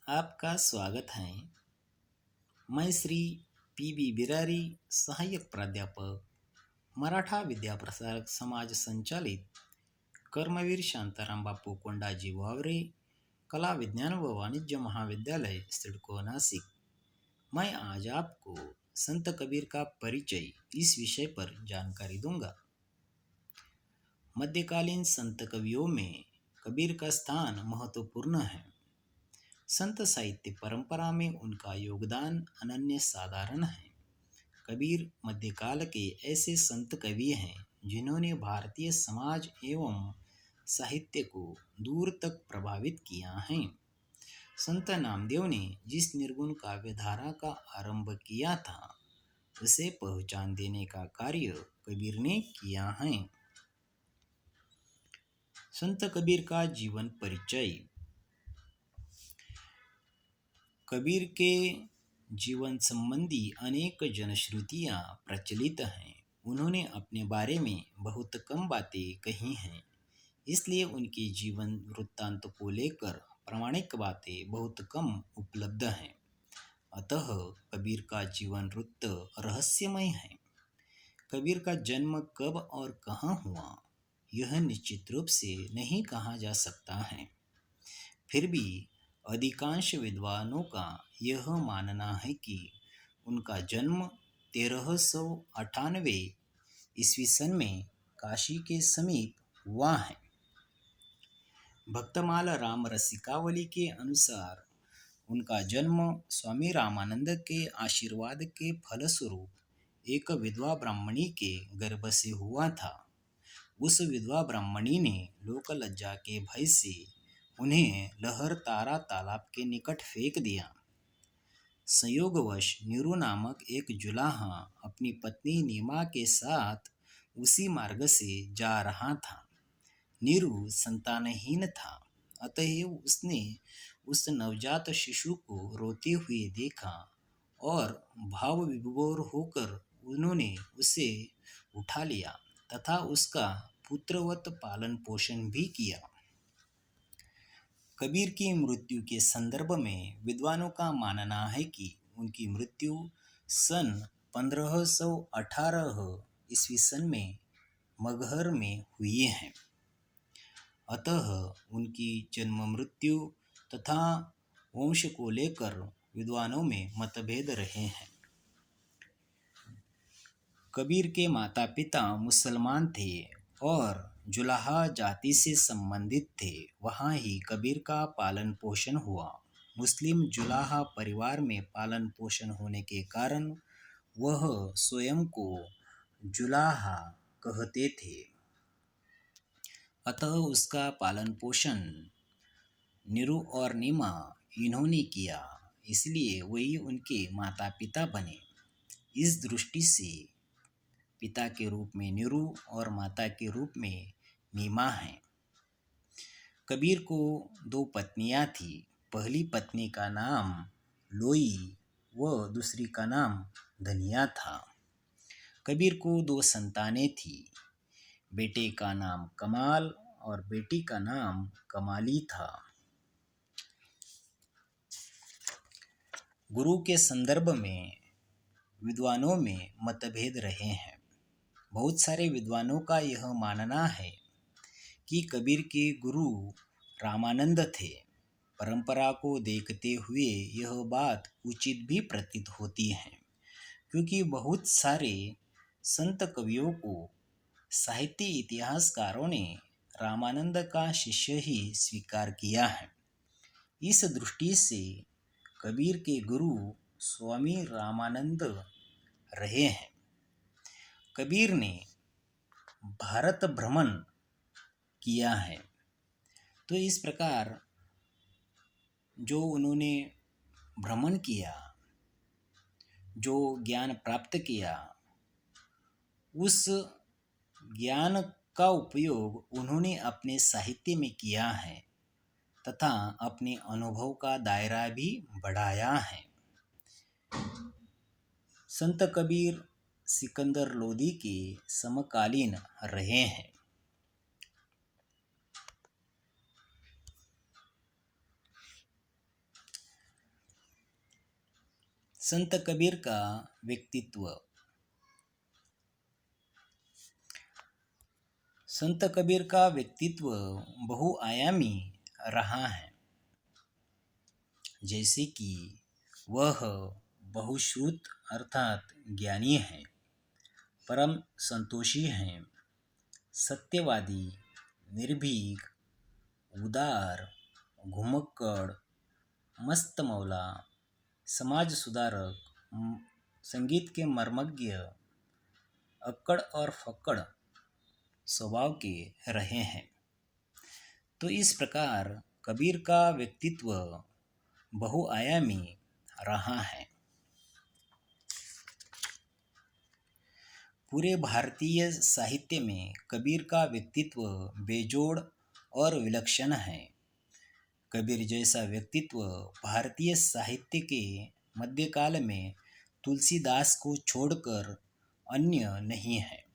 आपका स्वागत है। मैं श्री पी बिरारी, सहायक प्राध्यापक, मराठा विद्याप्रसारक समाज संचालित कर्मवीर शांताराम बापू कोंडाजी वावरे कला विज्ञान व वाणिज्य महाविद्यालय सिडको नासिक। मैं आज आपको संत कबीर का परिचय इस विषय पर जानकारी दूंगा। मध्यकालीन संत कवियों में कबीर का स्थान महत्वपूर्ण है। संत साहित्य परंपरा में उनका योगदान अनन्य साधारण है। कबीर मध्यकाल के ऐसे संत कवि हैं जिन्होंने भारतीय समाज एवं साहित्य को दूर तक प्रभावित किया है। संत नामदेव ने जिस निर्गुण काव्यधारा का आरंभ किया था, उसे पहचान देने का कार्य कबीर ने किया है। संत कबीर का जीवन परिचय। कबीर के जीवन संबंधी अनेक जनश्रुतियाँ प्रचलित हैं। उन्होंने अपने बारे में बहुत कम बातें कही हैं, इसलिए उनके जीवन वृत्तांत को लेकर प्रामाणिक बातें बहुत कम उपलब्ध हैं। अतः कबीर का जीवन वृत्त रहस्यमय है। कबीर का जन्म कब और कहाँ हुआ, यह निश्चित रूप से नहीं कहा जा सकता है। फिर भी अधिकांश विद्वानों का यह मानना है कि उनका जन्म 1398 ईस्वी सन में काशी के समीप हुआ है। भक्तमाल राम रसिकावली के अनुसार उनका जन्म स्वामी रामानंद के आशीर्वाद के फलस्वरूप एक विधवा ब्राह्मणी के गर्भ से हुआ था। उस विधवा ब्राह्मणी ने लोक लज्जा के भय से उन्हें लहरतारा तालाब के निकट फेंक दिया। संयोगवश नीरू नामक एक जुलाहा अपनी पत्नी नीमा के साथ उसी मार्ग से जा रहा था। नीरू संतानहीन था, अतएव उसने उस नवजात शिशु को रोते हुए देखा और भाव विभोर होकर उन्होंने उसे उठा लिया तथा उसका पुत्रवत पालन पोषण भी किया। कबीर की मृत्यु के संदर्भ में विद्वानों का मानना है कि उनकी मृत्यु सन 1518 ईस्वी सन में मगहर में हुई है। अतः उनकी जन्म मृत्यु तथा वंश को लेकर विद्वानों में मतभेद रहे हैं। कबीर के माता पिता मुसलमान थे और जुलाहा जाति से संबंधित थे। वहाँ ही कबीर का पालन पोषण हुआ। मुस्लिम जुलाहा परिवार में पालन पोषण होने के कारण वह स्वयं को जुलाहा कहते थे। अतः उसका पालन पोषण नीरू और नीमा इन्होंने किया, इसलिए वही उनके माता पिता बने। इस दृष्टि से पिता के रूप में नीरू और माता के रूप में नीमा है। कबीर को 2 पत्नियां थी। पहली पत्नी का नाम लोई व दूसरी का नाम धनिया था। कबीर को 2 संतानें थी। बेटे का नाम कमाल और बेटी का नाम कमाली था। गुरु के संदर्भ में विद्वानों में मतभेद रहे हैं। बहुत सारे विद्वानों का यह मानना है कि कबीर के गुरु रामानंद थे। परंपरा को देखते हुए यह बात उचित भी प्रतीत होती है, क्योंकि बहुत सारे संत कवियों को साहित्य इतिहासकारों ने रामानंद का शिष्य ही स्वीकार किया है। इस दृष्टि से कबीर के गुरु स्वामी रामानंद रहे हैं। कबीर ने भारत भ्रमण किया है, तो इस प्रकार जो उन्होंने भ्रमण किया, जो ज्ञान प्राप्त किया, उस ज्ञान का उपयोग उन्होंने अपने साहित्य में किया है तथा अपने अनुभव का दायरा भी बढ़ाया है। संत कबीर सिकंदर लोदी के समकालीन रहे हैं। संत कबीर का व्यक्तित्व। संत कबीर का व्यक्तित्व बहुआयामी रहा है। जैसे कि वह बहुश्रुत अर्थात ज्ञानी है, परम संतोषी हैं, सत्यवादी, निर्भीक, उदार, घुमक्कड़, मस्त मौला, समाज सुधारक, संगीत के मर्मज्ञ, अक्कड़ और फक्कड़ स्वभाव के रहे हैं। तो इस प्रकार कबीर का व्यक्तित्व बहुआयामी रहा है। पूरे भारतीय साहित्य में कबीर का व्यक्तित्व बेजोड़ और विलक्षण है। कबीर जैसा व्यक्तित्व भारतीय साहित्य के मध्यकाल में तुलसीदास को छोड़कर अन्य नहीं है।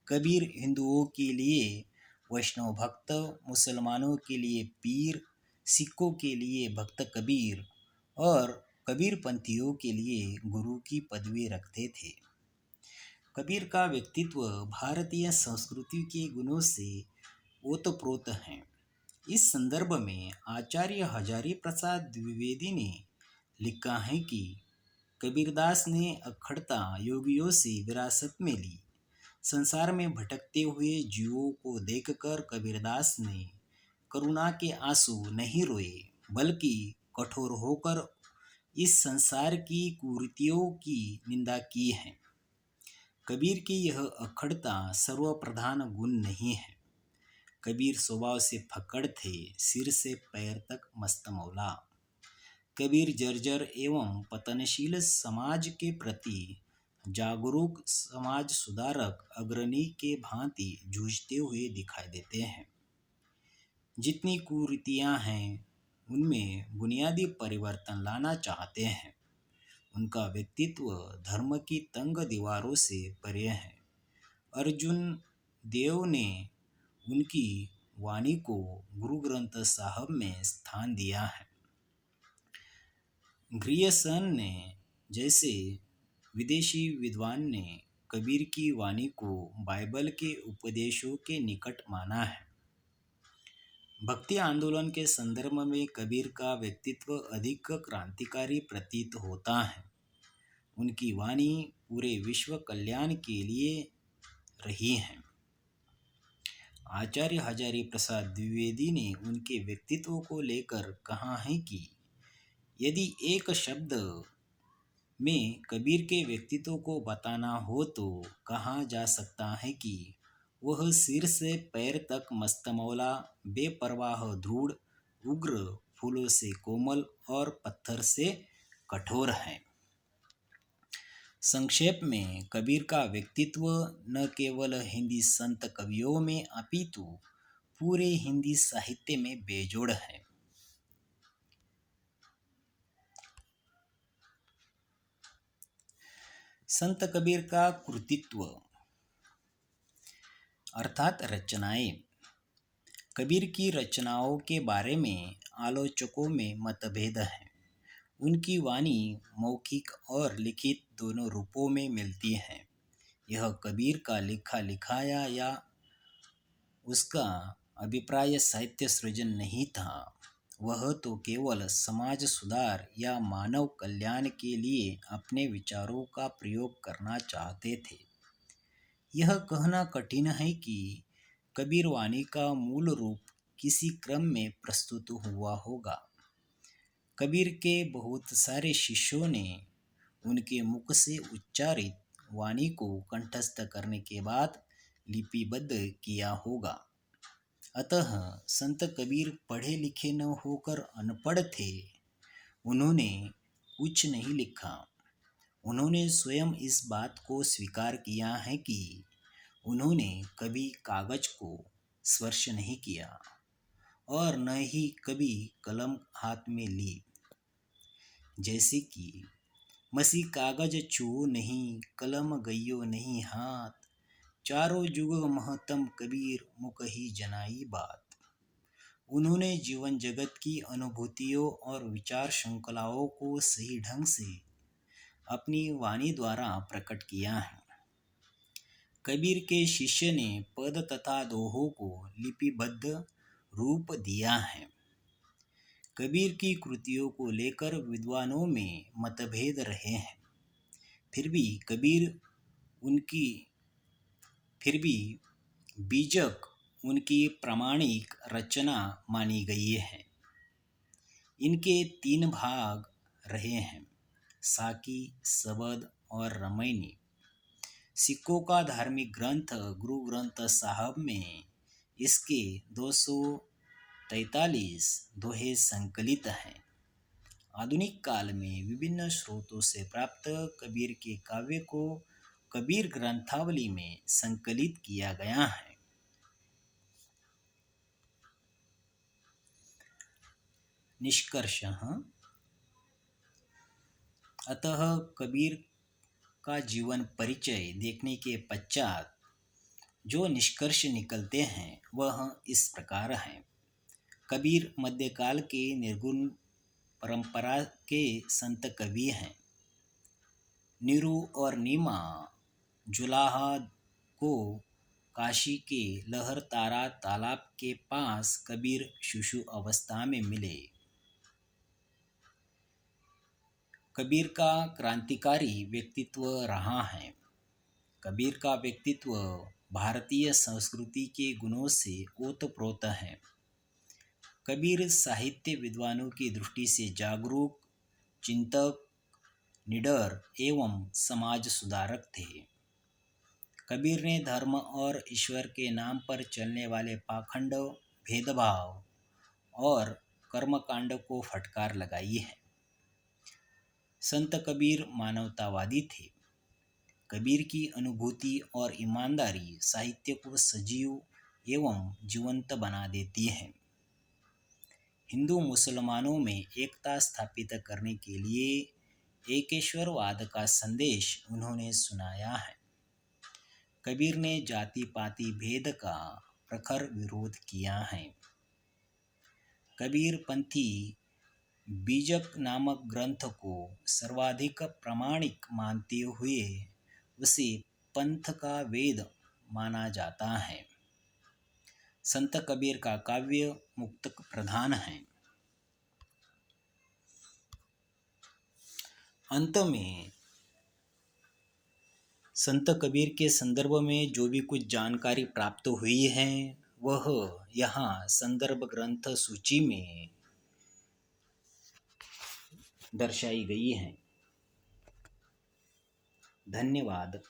कबीर हिंदुओं के लिए वैष्णव भक्त, मुसलमानों के लिए पीर, सिखों के लिए भक्त कबीर और कबीरपंथियों के लिए गुरु की पदवी रखते थे। कबीर का व्यक्तित्व भारतीय संस्कृति के गुणों से ओतप्रोत है। इस संदर्भ में आचार्य हजारी प्रसाद द्विवेदी ने लिखा है कि कबीरदास ने अखड़ता योगियों से विरासत में ली। संसार में भटकते हुए जीवों को देखकर कबीरदास ने करुणा के आंसू नहीं रोए, बल्कि कठोर होकर इस संसार की कुरीतियों की निंदा की है। कबीर की यह अखड़ता सर्वप्रधान गुण नहीं है। कबीर स्वभाव से फक्कड़ थे, सिर से पैर तक मस्त मौला। कबीर जर्जर एवं पतनशील समाज के प्रति जागरूक समाज सुधारक अग्रणी के भांति जूझते हुए दिखाई देते हैं। जितनी कुरीतियां हैं उनमें बुनियादी परिवर्तन लाना चाहते हैं। उनका व्यक्तित्व धर्म की तंग दीवारों से परे है। अर्जुन देव ने उनकी वाणी को गुरु ग्रंथ साहब में स्थान दिया है। ग्रियर्सन ने जैसे विदेशी विद्वान ने कबीर की वाणी को बाइबल के उपदेशों के निकट माना है। भक्ति आंदोलन के संदर्भ में कबीर का व्यक्तित्व अधिक क्रांतिकारी प्रतीत होता है। उनकी वाणी पूरे विश्व कल्याण के लिए रही है। आचार्य हजारी प्रसाद द्विवेदी ने उनके व्यक्तित्व को लेकर कहा है कि यदि एक शब्द में कबीर के व्यक्तित्व को बताना हो तो कहा जा सकता है कि वह सिर से पैर तक मस्त मौला, बेपरवाह दृढ़, उग्र, फूलों से कोमल और पत्थर से कठोर है। संक्षेप में कबीर का व्यक्तित्व न केवल हिंदी संत कवियों में अपितु पूरे हिंदी साहित्य में बेजोड़ है। संत कबीर का कृतित्व अर्थात रचनाएं। कबीर की रचनाओं के बारे में आलोचकों में मतभेद है। उनकी वाणी मौखिक और लिखित दोनों रूपों में मिलती है। यह कबीर का लिखा लिखाया या उसका अभिप्राय साहित्य सृजन नहीं था। वह तो केवल समाज सुधार या मानव कल्याण के लिए अपने विचारों का प्रयोग करना चाहते थे। यह कहना कठिन है कि कबीर वाणी का मूल रूप किसी क्रम में प्रस्तुत हुआ होगा। कबीर के बहुत सारे शिष्यों ने उनके मुख से उच्चारित वाणी को कंठस्थ करने के बाद लिपिबद्ध किया होगा। अतः संत कबीर पढ़े लिखे न होकर अनपढ़ थे। उन्होंने कुछ नहीं लिखा। उन्होंने स्वयं इस बात को स्वीकार किया है कि उन्होंने कभी कागज को स्पर्श नहीं किया और न ही कभी कलम हाथ में ली। जैसे कि मसी कागज छुओ नहीं, कलम गइयो नहीं हाथ, चारों जुग महतम कबीर मुख ही जनाई बात। उन्होंने जीवन जगत की अनुभूतियों और विचार श्रृंखलाओं को सही ढंग से अपनी वाणी द्वारा प्रकट किया है। कबीर के शिष्य ने पद तथा दोहों को लिपिबद्ध रूप दिया है। कबीर की कृतियों को लेकर विद्वानों में मतभेद रहे हैं, फिर भी उनकी फिर भी बीजक उनकी प्रामाणिक रचना मानी गई है। इनके 3 भाग रहे हैं, साकी, सबद और रामायणी। सिखों का धार्मिक ग्रंथ गुरु ग्रंथ साहब में इसके 243 दोहे संकलित हैं। आधुनिक काल में विभिन्न स्रोतों से प्राप्त कबीर के काव्य को कबीर ग्रंथावली में संकलित किया गया है। निष्कर्षः अतः कबीर का जीवन परिचय देखने के पश्चात जो निष्कर्ष निकलते हैं वह इस प्रकार हैं। कबीर मध्यकाल के निर्गुण परंपरा के संत कवि हैं। नीरू और नीमा जुलाहा को काशी के लहरतारा तालाब के पास कबीर शिशु अवस्था में मिले। कबीर का क्रांतिकारी व्यक्तित्व रहा है। कबीर का व्यक्तित्व भारतीय संस्कृति के गुणों से ओतप्रोत है। कबीर साहित्य विद्वानों की दृष्टि से जागरूक, चिंतक, निडर एवं समाज सुधारक थे। कबीर ने धर्म और ईश्वर के नाम पर चलने वाले पाखंड, भेदभाव और कर्मकांड को फटकार लगाई है। संत कबीर मानवतावादी थे। कबीर की अनुभूति और ईमानदारी साहित्य को सजीव एवं जीवंत बना देती है। हिंदू मुसलमानों में एकता स्थापित करने के लिए एकेश्वरवाद का संदेश उन्होंने सुनाया है। कबीर ने जाति पाति भेद का प्रखर विरोध किया है। कबीर पंथी बीजक नामक ग्रंथ को सर्वाधिक प्रामाणिक मानते हुए उसे पंथ का वेद माना जाता है। संत कबीर का काव्य मुक्तक प्रधान है। अंत में संत कबीर के संदर्भ में जो भी कुछ जानकारी प्राप्त हुई है वह यहाँ संदर्भ ग्रंथ सूची में दर्शाई गई है। धन्यवाद।